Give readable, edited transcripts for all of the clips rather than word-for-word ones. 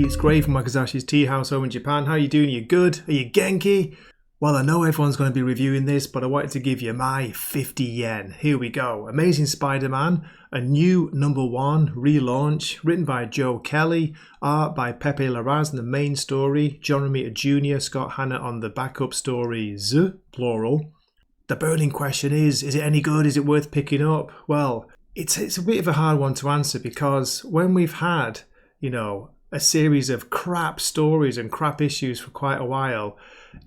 it's Gray from Wakizashi's Teahouse over in Japan. How are you doing? Are you good? Are you Genki? Well, I know everyone's going to be reviewing this, but I wanted to give you my 50 yen. Here we go. Amazing Spider-Man, a new #1 relaunch, written by Joe Kelly, art by Pepe Larraz in the main story, John Romita Jr., Scott Hanna on the backup stories, plural. The burning question is it any good? Is it worth picking up? Well, it's a bit of a hard one to answer because when we've had, a series of crap stories and crap issues for quite a while,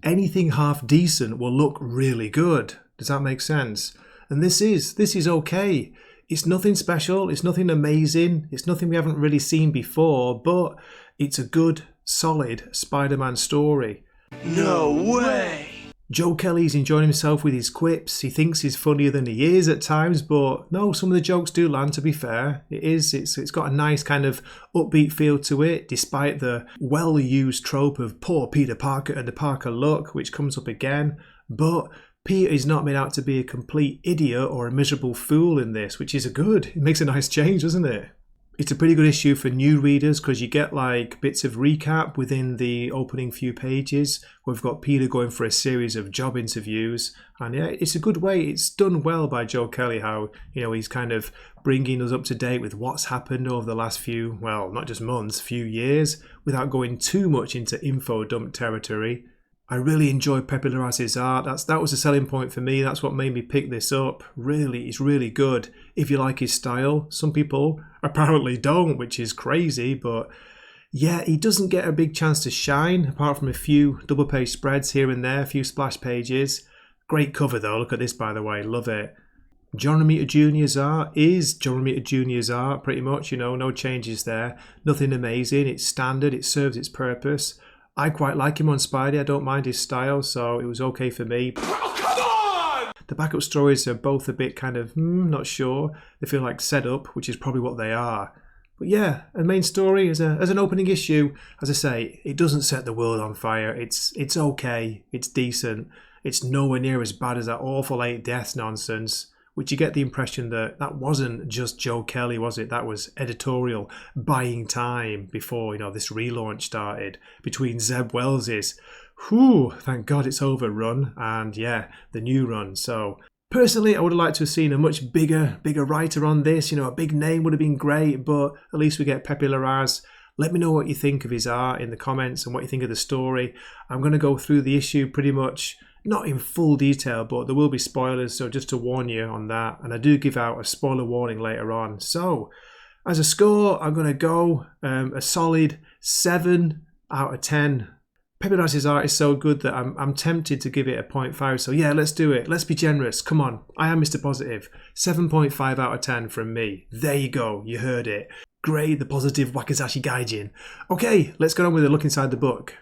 anything half decent will look really good. Does that make sense? And this is okay. It's nothing special, it's nothing amazing, it's nothing we haven't really seen before, but it's a good, solid Spider-Man story. No way! Joe Kelly's enjoying himself with his quips. He thinks he's funnier than he is at times, but no, some of the jokes do land, to be fair. It's got a nice kind of upbeat feel to it, despite the well-used trope of poor Peter Parker and the Parker look, which comes up again. But Peter is not made out to be a complete idiot or a miserable fool in this, which is good. It makes a nice change, doesn't it? It's a pretty good issue for new readers because you get like bits of recap within the opening few pages. We've got Peter going for a series of job interviews, and yeah, it's a good way. It's done well by Joe Kelly how, he's kind of bringing us up to date with what's happened over the last few, well, not just months, few years, without going too much into info dump territory. I really enjoy Pepe Larraz's art. That was a selling point for me. That's what made me pick this up. Really, it's really good if you like his style. Some people apparently don't, which is crazy, but yeah, he doesn't get a big chance to shine, apart from a few double-page spreads here and there, a few splash pages. Great cover though, look at this by the way, love it. John Romita Jr.'s art is John Romita Jr.'s art, pretty much, no changes there. Nothing amazing, it's standard, it serves its purpose. I quite like him on Spidey, I don't mind his style, so it was okay for me. Oh, come on! The backup stories are both a bit kind of, not sure. They feel like setup, which is probably what they are. But yeah, a main story as an opening issue, as I say, it doesn't set the world on fire. It's okay, it's decent. It's nowhere near as bad as that awful 8 deaths nonsense, which you get the impression that wasn't just Joe Kelly, was it? That was editorial buying time before, this relaunch started between Zeb Wells's, thank God it's over run, and yeah, the new run. So personally, I would have liked to have seen a much bigger writer on this. A big name would have been great, but at least we get Pepe Larraz. Let me know what you think of his art in the comments and what you think of the story. I'm going to go through the issue pretty much, not in full detail, but there will be spoilers, so just to warn you on that. And I do give out a spoiler warning later on. So, as a score, I'm going to go a solid 7 out of 10. Pepe Larraz's art is so good that I'm tempted to give it a 0.5. So yeah, let's do it. Let's be generous. Come on. I am Mr. Positive. 7.5 out of 10 from me. There you go. You heard it. Great, the positive Wakizashi Gaijin. Okay, let's get on with a look inside the book.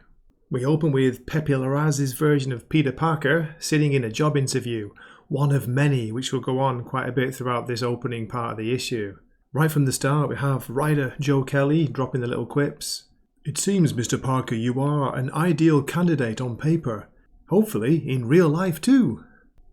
We open with Pepe Larraz's version of Peter Parker sitting in a job interview, one of many which will go on quite a bit throughout this opening part of the issue. Right from the start we have writer Joe Kelly dropping the little quips. It seems, Mr. Parker, you are an ideal candidate on paper. Hopefully in real life too.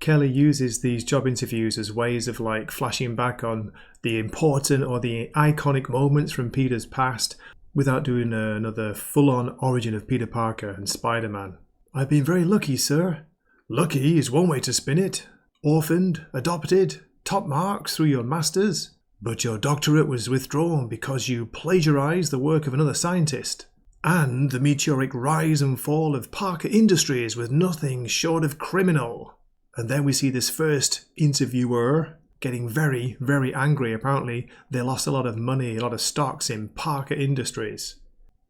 Kelly uses these job interviews as ways of flashing back on the important or the iconic moments from Peter's past, without doing another full-on origin of Peter Parker and Spider-Man. I've been very lucky, sir. Lucky is one way to spin it. Orphaned, adopted, top marks through your masters. But your doctorate was withdrawn because you plagiarized the work of another scientist. And the meteoric rise and fall of Parker Industries was nothing short of criminal. And then we see this first interviewer getting very, very angry. Apparently, they lost a lot of money, a lot of stocks in Parker Industries.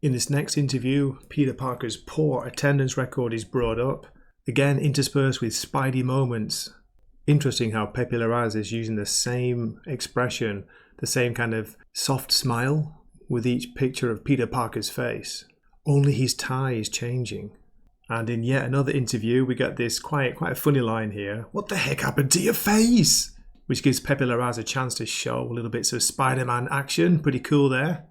In this next interview, Peter Parker's poor attendance record is brought up, again interspersed with Spidey moments. Interesting how Pepe Larraz is using the same expression, the same kind of soft smile with each picture of Peter Parker's face. Only his tie is changing. And in yet another interview, we get this quite a funny line here. What the heck happened to your face? Which gives Pepe Larraz a chance to show little bits of Spider-Man action. Pretty cool there.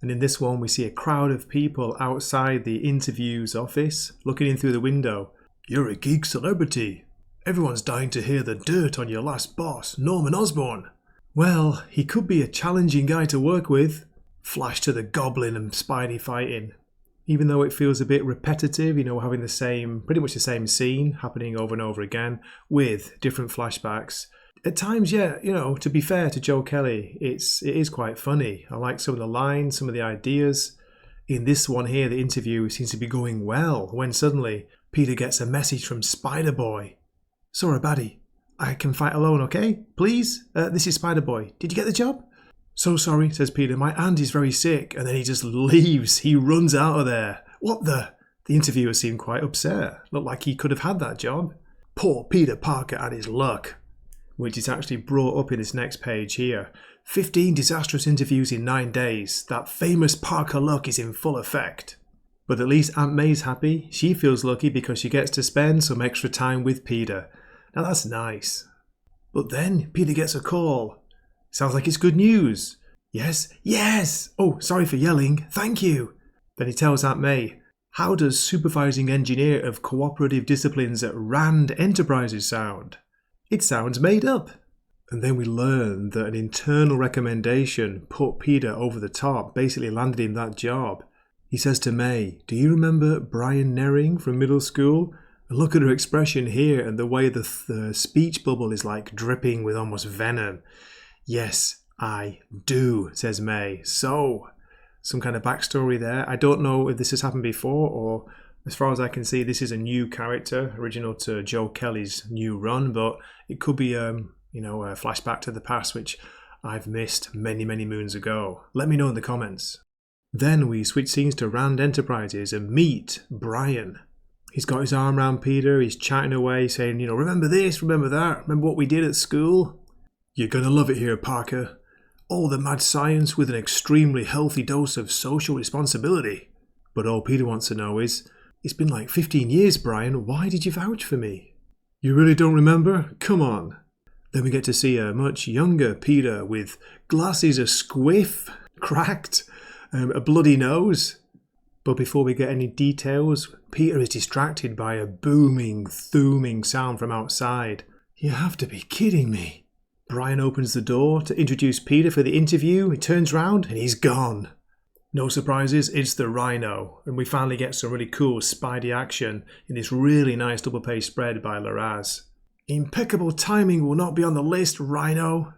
And in this one, we see a crowd of people outside the interview's office, looking in through the window. You're a geek celebrity. Everyone's dying to hear the dirt on your last boss, Norman Osborn. Well, he could be a challenging guy to work with. Flash to the Goblin and Spidey fighting. Even though it feels a bit repetitive, having pretty much the same scene happening over and over again with different flashbacks. At times, yeah, to be fair to Joe Kelly, it is quite funny. I like some of the lines, some of the ideas. In this one here, the interview seems to be going well when suddenly Peter gets a message from Spider-Boy. Sorry, baddie. I can fight alone, okay? Please? This is Spider-Boy. Did you get the job? So sorry, says Peter. My aunt is very sick. And then he just leaves. He runs out of there. What the? The interviewer seemed quite upset. Looked like he could have had that job. Poor Peter Parker and his luck. Which is actually brought up in this next page here. 15 disastrous interviews in 9 days. That famous Parker luck is in full effect. But at least Aunt May's happy. She feels lucky because she gets to spend some extra time with Peter. Now that's nice. But then Peter gets a call. Sounds like it's good news. Yes, yes! Oh, sorry for yelling. Thank you. Then he tells Aunt May, how does supervising engineer of cooperative disciplines at Rand Enterprises sound? It sounds made up. And then we learn that an internal recommendation put Peter over the top, basically landed him that job. He says to May, do you remember Brian Nering from middle school? And look at her expression here and the way the speech bubble is like dripping with almost venom. Yes, I do, says May. So, some kind of backstory there. I don't know if this has happened before or, as far as I can see, this is a new character, original to Joe Kelly's new run, but it could be a flashback to the past, which I've missed many, many moons ago. Let me know in the comments. Then we switch scenes to Rand Enterprises and meet Brian. He's got his arm around Peter, he's chatting away, saying, remember this, remember that, remember what we did at school? You're gonna love it here, Parker. All the mad science with an extremely healthy dose of social responsibility. But all Peter wants to know is, it's been like 15 years, Brian, why did you vouch for me? You really don't remember? Come on. Then we get to see a much younger Peter with glasses asquiff, cracked, a bloody nose. But before we get any details, Peter is distracted by a booming, thooming sound from outside. You have to be kidding me. Brian opens the door to introduce Peter for the interview. He turns round and he's gone. No surprises, it's the Rhino. And we finally get some really cool Spidey action in this really nice double-page spread by Larraz. Impeccable timing will not be on the list, Rhino.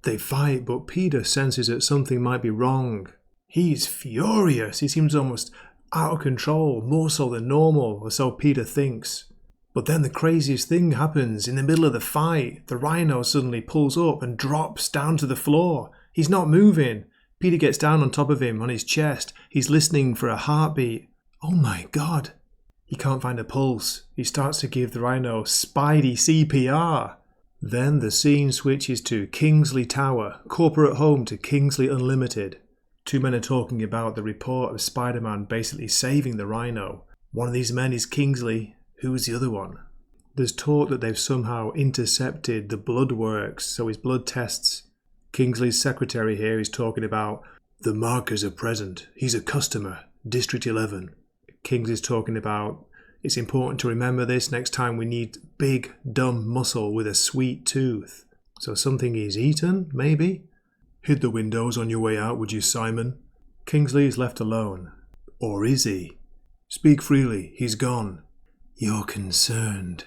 They fight, but Peter senses that something might be wrong. He's furious. He seems almost out of control, more so than normal, or so Peter thinks. But then the craziest thing happens. In the middle of the fight, the Rhino suddenly pulls up and drops down to the floor. He's not moving. Peter gets down on top of him, on his chest. He's listening for a heartbeat. Oh my God. He can't find a pulse. He starts to give the Rhino Spidey CPR. Then the scene switches to Kingsley Tower, corporate home to Kingsley Unlimited. Two men are talking about the report of Spider-Man basically saving the Rhino. One of these men is Kingsley. Who's the other one? There's talk that they've somehow intercepted the blood works, so his blood tests. Kingsley's secretary here is talking about the markers are present. He's a customer. District 11. Kingsley's talking about it's important to remember this next time we need big, dumb muscle with a sweet tooth. So something he's eaten, maybe? Hit the windows on your way out, would you, Simon? Kingsley is left alone. Or is he? Speak freely. He's gone. You're concerned.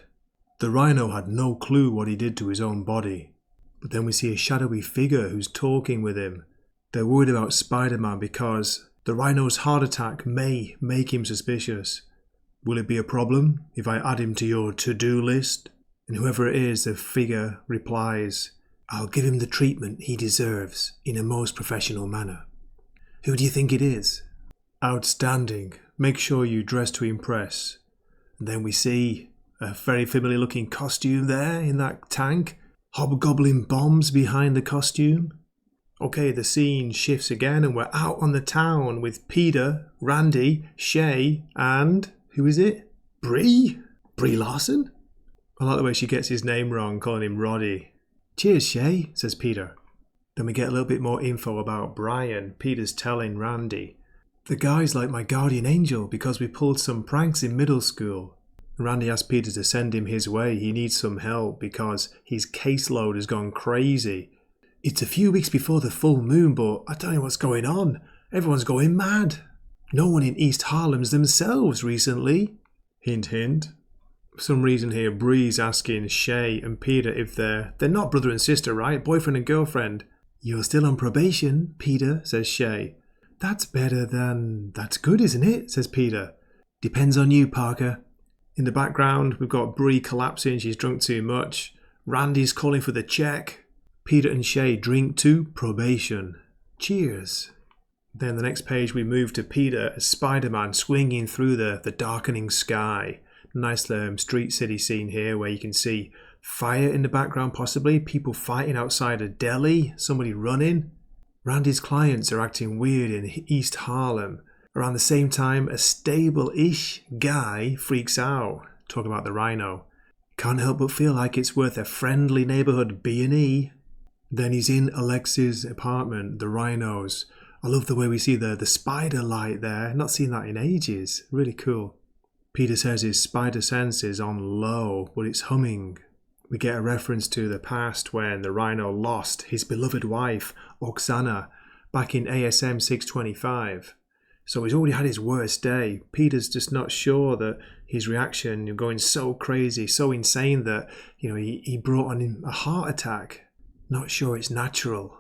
The Rhino had no clue what he did to his own body. But then we see a shadowy figure who's talking with him. They're worried about Spider-Man because the Rhino's heart attack may make him suspicious. Will it be a problem if I add him to your to-do list? And whoever it is, the figure replies, I'll give him the treatment he deserves in a most professional manner. Who do you think it is? Outstanding. Make sure you dress to impress. And then we see a very familiar looking costume there in that tank. Hobgoblin bombs behind the costume. Okay, the scene shifts again and we're out on the town with Peter, Randy, Shay, and... who is it? Brie? Brie Larson? I like the way she gets his name wrong, calling him Roddy. Cheers, Shay, says Peter. Then we get a little bit more info about Brian. Peter's telling Randy. The guy's like my guardian angel because we pulled some pranks in middle school. Randy asks Peter to send him his way. He needs some help because his caseload has gone crazy. It's a few weeks before the full moon, but I don't know what's going on. Everyone's going mad. No one in East Harlem's themselves recently. Hint, hint. For some reason here, Bree's asking Shay and Peter if they're not brother and sister, right? Boyfriend and girlfriend. You're still on probation, Peter, says Shay. That's better than... That's good, isn't it? Says Peter. Depends on you, Parker. In the background, we've got Bree collapsing. She's drunk too much. Randy's calling for the check. Peter and Shay drink to probation. Cheers. Then the next page we move to Peter as Spider-Man swinging through the darkening sky. Nice street city scene here where you can see fire in the background possibly, people fighting outside a deli, somebody running. Randy's clients are acting weird in East Harlem. Around the same time, a stable-ish guy freaks out. Talk about the Rhino. Can't help but feel like it's worth a friendly neighborhood B&E. Then he's in Alex's apartment, the Rhinos. I love the way we see the spider light there. Not seen that in ages. Really cool. Peter says his spider sense is on low, but it's humming. We get a reference to the past when the Rhino lost his beloved wife, Oksana, back in ASM 625. So he's already had his worst day. Peter's just not sure that his reaction, going so crazy, so insane that, he brought on him a heart attack. Not sure it's natural.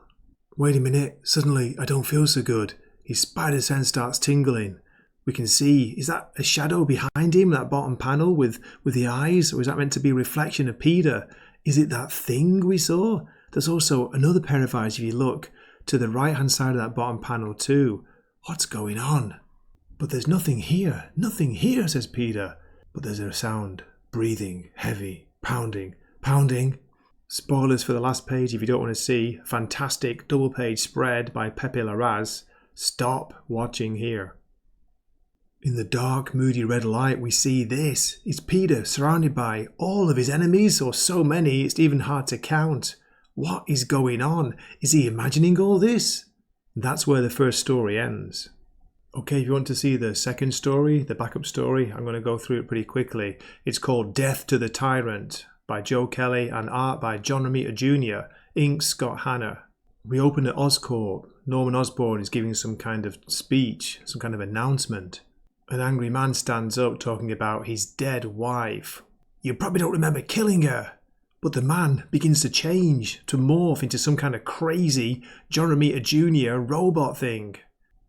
Wait a minute, suddenly I don't feel so good. His spider sense starts tingling. We can see, is that a shadow behind him, that bottom panel with the eyes? Or is that meant to be a reflection of Peter? Is it that thing we saw? There's also another pair of eyes if you look to the right hand side of that bottom panel too. What's going on? But there's nothing here, says Peter. But there's a sound, breathing, heavy, pounding. Spoilers for the last page if you don't want to see. Fantastic double page spread by Pepe Larraz. Stop watching here. In the dark, moody red light, we see this. It's Peter surrounded by all of his enemies, or so many it's even hard to count. What is going on? Is he imagining all this? That's where the first story ends. Okay, if you want to see the second story, the backup story, I'm going to go through it pretty quickly. It's called Death to the Tyrant by Joe Kelly and art by John Romita Jr., ink Scott Hanna. We open at Oscorp. Norman Osborn is giving some kind of speech, some kind of announcement. An angry man stands up talking about his dead wife. You probably don't remember killing her. But the man begins to change, to morph into some kind of crazy John Romita Jr. robot thing.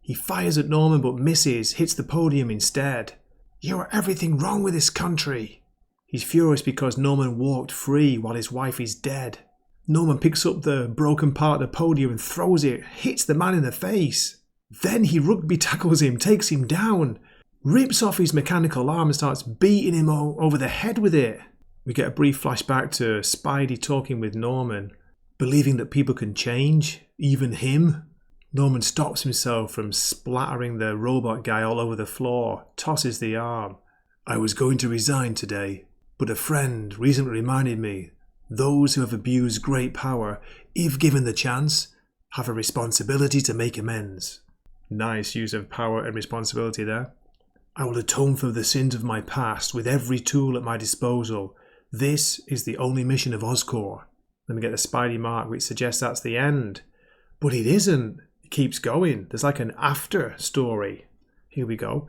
He fires at Norman but misses, hits the podium instead. You're everything wrong with this country. He's furious because Norman walked free while his wife is dead. Norman picks up the broken part of the podium and throws it, hits the man in the face. Then he rugby tackles him, takes him down, rips off his mechanical arm and starts beating him over the head with it. We get a brief flashback to Spidey talking with Norman, believing that people can change, even him. Norman stops himself from splattering the robot guy all over the floor, tosses the arm. I was going to resign today, but a friend recently reminded me, those who have abused great power, if given the chance, have a responsibility to make amends. Nice use of power and responsibility there. I will atone for the sins of my past with every tool at my disposal. This is the only mission of Oscorp. Then we get the Spidey mark, which suggests that's the end. But it isn't. It keeps going. There's like an after story. Here we go.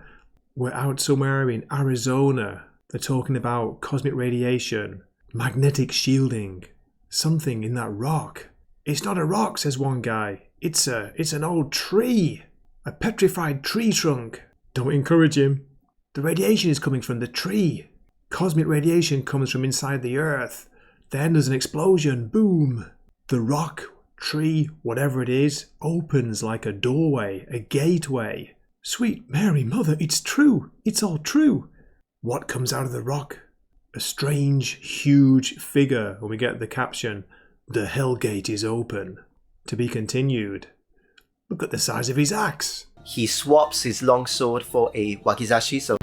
We're out somewhere in Arizona. They're talking about cosmic radiation, magnetic shielding, something in that rock. It's not a rock, says one guy. It's an old tree. A petrified tree trunk. Don't encourage him. The radiation is coming from the tree. Cosmic radiation comes from inside the earth. Then there's an explosion. Boom. The rock, tree, whatever it is, opens like a doorway, a gateway. Sweet Mary Mother, it's true. It's all true. What comes out of the rock? A strange, huge figure. When we get the caption, the hell gate is open. To be continued. Look at the size of his axe. He swaps his long sword for a Wakizashi, so